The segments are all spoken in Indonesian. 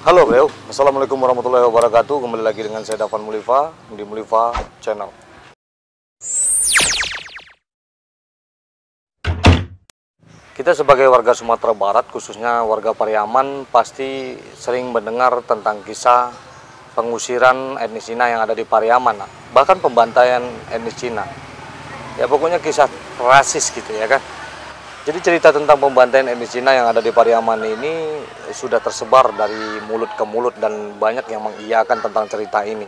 Halo bro, Assalamualaikum warahmatullahi wabarakatuh. Kembali lagi dengan saya Dafan Mulifa di Mulifa Channel. Kita sebagai warga Sumatera Barat, khususnya warga Pariaman, pasti sering mendengar tentang kisah pengusiran etnis Cina yang ada di Pariaman, bahkan pembantaian etnis Cina. Ya pokoknya kisah rasis gitu ya kan. Jadi cerita tentang pembantaian etnis Cina yang ada di Pariaman ini sudah tersebar dari mulut ke mulut dan banyak yang mengiyakan tentang cerita ini.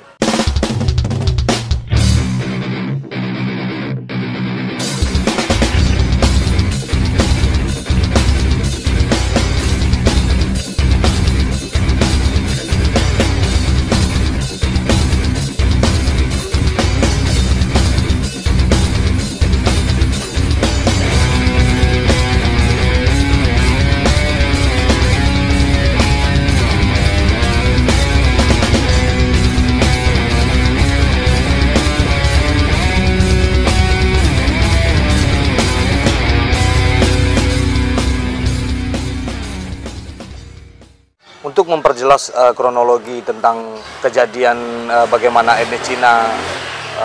Untuk memperjelas kronologi tentang kejadian bagaimana etnis Cina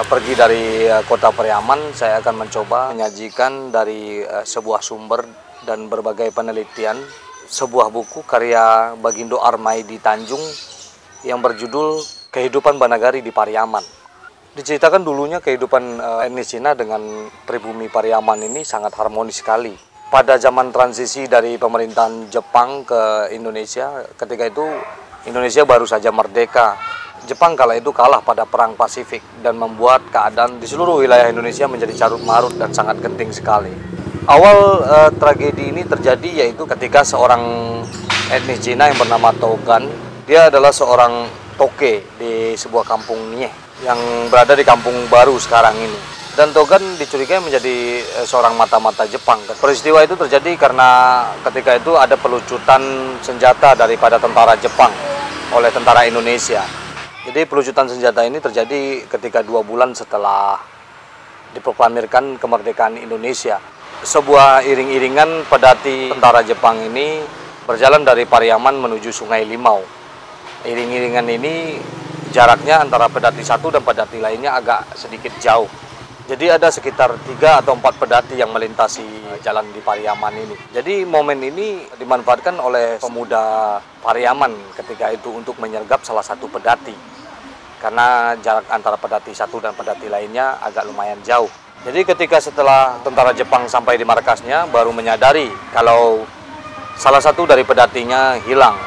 pergi dari kota Pariaman, saya akan mencoba menyajikan dari sebuah sumber dan berbagai penelitian, sebuah buku karya Bagindo Armaidi Tanjung yang berjudul Kehidupan Banagari di Pariaman. Diceritakan dulunya kehidupan etnis Cina dengan pribumi Pariaman ini sangat harmonis sekali. Pada zaman transisi dari pemerintahan Jepang ke Indonesia, ketika itu Indonesia baru saja merdeka. Jepang kala itu kalah pada Perang Pasifik dan membuat keadaan di seluruh wilayah Indonesia menjadi carut marut dan sangat genting sekali. Awal tragedi ini terjadi yaitu ketika seorang etnis Cina yang bernama Togan, dia adalah seorang toke di sebuah kampung Nieh yang berada di Kampung Baru sekarang ini. Dan Togan dicurigai menjadi seorang mata-mata Jepang. Peristiwa itu terjadi karena ketika itu ada pelucutan senjata daripada tentara Jepang oleh tentara Indonesia. Jadi pelucutan senjata ini terjadi ketika 2 bulan setelah diproklamirkan kemerdekaan Indonesia. Sebuah iring-iringan pedati tentara Jepang ini berjalan dari Pariaman menuju Sungai Limau. Iring-iringan ini jaraknya antara pedati satu dan pedati lainnya agak sedikit jauh. Jadi ada sekitar 3 atau 4 pedati yang melintasi jalan di Pariaman ini. Jadi momen ini dimanfaatkan oleh pemuda Pariaman ketika itu untuk menyergap salah satu pedati. Karena jarak antara pedati satu dan pedati lainnya agak lumayan jauh. Jadi ketika setelah tentara Jepang sampai di markasnya, baru menyadari kalau salah satu dari pedatinya hilang.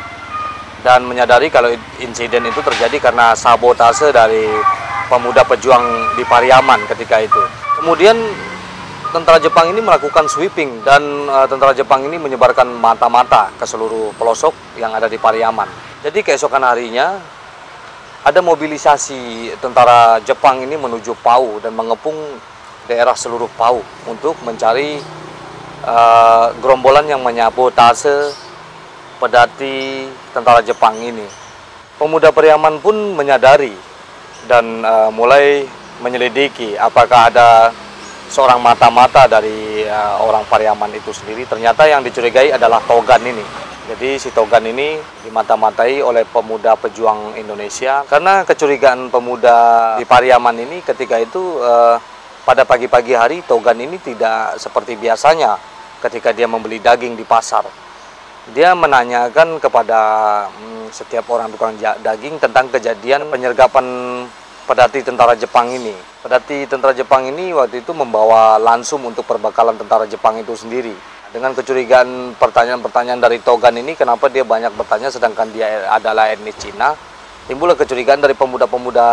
Dan menyadari kalau insiden itu terjadi karena sabotase dari pemuda pejuang di Pariaman ketika itu. Kemudian tentara Jepang ini melakukan sweeping dan tentara Jepang ini menyebarkan mata-mata ke seluruh pelosok yang ada di Pariaman. Jadi keesokan harinya ada mobilisasi tentara Jepang ini menuju Pau dan mengepung daerah seluruh Pau untuk mencari gerombolan yang menyabotase pedati tentara Jepang ini. Pemuda Pariaman pun menyadari dan mulai menyelidiki apakah ada seorang mata-mata dari orang Pariaman itu sendiri. Ternyata yang dicurigai adalah Togan ini. Jadi si Togan ini dimata-matai oleh pemuda pejuang Indonesia karena kecurigaan pemuda di Pariaman ini ketika itu pada pagi-pagi hari Togan ini tidak seperti biasanya ketika dia membeli daging di pasar. Dia menanyakan kepada setiap orang tukang daging tentang kejadian penyergapan pedati tentara Jepang ini. Pedati tentara Jepang ini waktu itu membawa lansum untuk perbekalan tentara Jepang itu sendiri. Dengan kecurigaan pertanyaan-pertanyaan dari Togan ini, kenapa dia banyak bertanya sedangkan dia adalah etnis Cina, timbullah kecurigaan dari pemuda-pemuda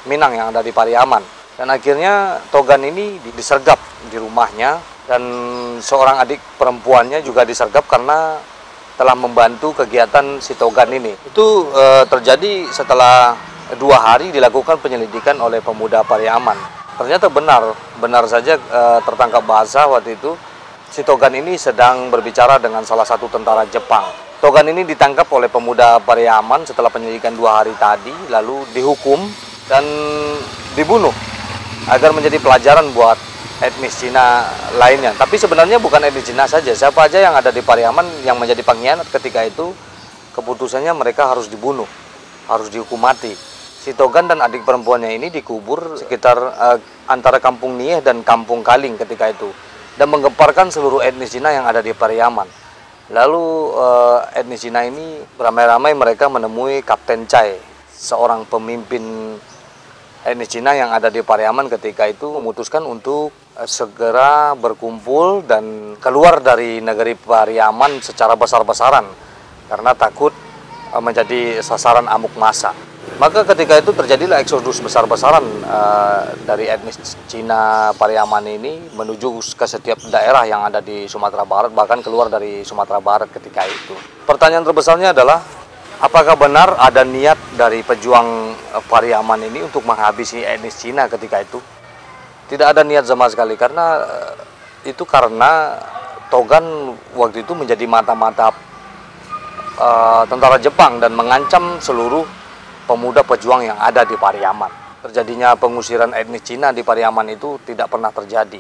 Minang yang ada di Pariaman. Dan akhirnya Togan ini disergap di rumahnya. Dan seorang adik perempuannya juga disergap karena telah membantu kegiatan si Togan ini. Itu terjadi setelah 2 hari dilakukan penyelidikan oleh pemuda Pariaman. Ternyata benar saja tertangkap basah waktu itu. Si Togan ini sedang berbicara dengan salah satu tentara Jepang. Togan ini ditangkap oleh pemuda Pariaman setelah penyelidikan 2 hari tadi, lalu dihukum dan dibunuh agar menjadi pelajaran buat etnis Cina lainnya. Tapi sebenarnya bukan etnis Cina saja, siapa aja yang ada di Pariaman yang menjadi pengkhianat ketika itu keputusannya mereka harus dibunuh, harus dihukum mati. Si Togan dan adik perempuannya ini dikubur sekitar antara Kampung Nieh dan Kampung Kaling ketika itu, dan menggemparkan seluruh etnis Cina yang ada di Pariaman. Lalu etnis Cina ini beramai-ramai mereka menemui Kapten Chai, seorang pemimpin etnis Cina yang ada di Pariaman ketika itu, memutuskan untuk segera berkumpul dan keluar dari negeri Pariaman secara besar-besaran karena takut menjadi sasaran amuk massa. Maka ketika itu terjadilah eksodus besar-besaran dari etnis Cina Pariaman ini menuju ke setiap daerah yang ada di Sumatera Barat, bahkan keluar dari Sumatera Barat ketika itu. Pertanyaan terbesarnya adalah, apakah benar ada niat dari pejuang Pariaman ini untuk menghabisi etnis Cina ketika itu? Tidak ada niat sama sekali, karena Togan waktu itu menjadi mata-mata tentara Jepang dan mengancam seluruh pemuda pejuang yang ada di Pariaman. Terjadinya pengusiran etnis Cina di Pariaman itu tidak pernah terjadi.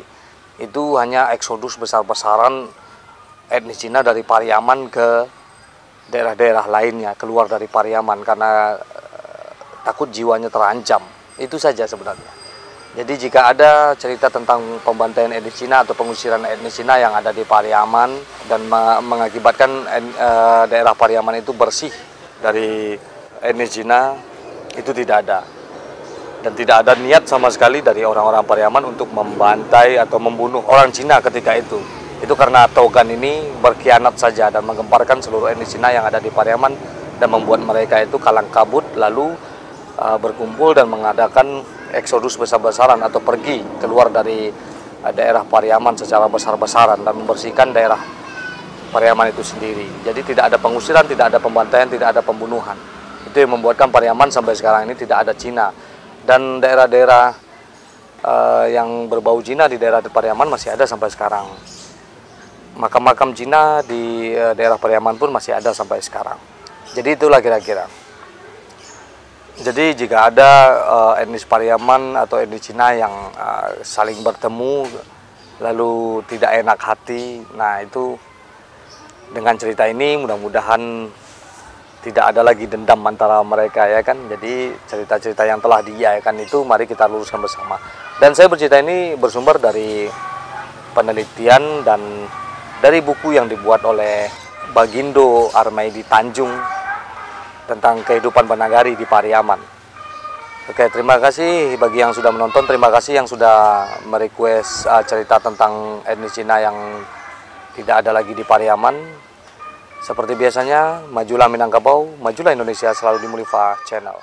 Itu hanya eksodus besar-besaran etnis Cina dari Pariaman ke daerah-daerah lainnya, keluar dari Pariaman karena takut jiwanya terancam. Itu saja sebenarnya. Jadi jika ada cerita tentang pembantaian etnis Cina atau pengusiran etnis Cina yang ada di Pariaman dan mengakibatkan daerah Pariaman itu bersih dari etnis Cina, itu tidak ada. Dan tidak ada niat sama sekali dari orang-orang Pariaman untuk membantai atau membunuh orang Cina ketika itu. Itu karena Togan ini berkhianat saja dan menggemparkan seluruh etnis Cina yang ada di Pariaman dan membuat mereka itu kalang kabut, lalu berkumpul dan mengadakan eksodus besar-besaran atau pergi keluar dari daerah Pariaman secara besar-besaran dan membersihkan daerah Pariaman itu sendiri. Jadi tidak ada pengusiran, tidak ada pembantaian, tidak ada pembunuhan. Itu yang membuatkan Pariaman sampai sekarang ini tidak ada Cina. Dan daerah-daerah yang berbau Cina di daerah Pariaman masih ada sampai sekarang. Makam-makam Cina di daerah Pariaman pun masih ada sampai sekarang. Jadi itulah kira-kira. Jadi jika ada etnis Pariaman atau etnis Cina yang saling bertemu lalu tidak enak hati, nah itu dengan cerita ini mudah-mudahan tidak ada lagi dendam antara mereka, ya kan. Jadi cerita-cerita yang telah diiyakan itu mari kita luruskan bersama. Dan saya bercerita ini bersumber dari penelitian dan dari buku yang dibuat oleh Bagindo Armaidi Tanjung tentang kehidupan Banagari di Pariaman. Oke, terima kasih bagi yang sudah menonton, terima kasih yang sudah merequest cerita tentang etnis Cina yang tidak ada lagi di Pariaman. Seperti biasanya, majulah Minangkabau, majulah Indonesia, selalu di Mulifa Channel.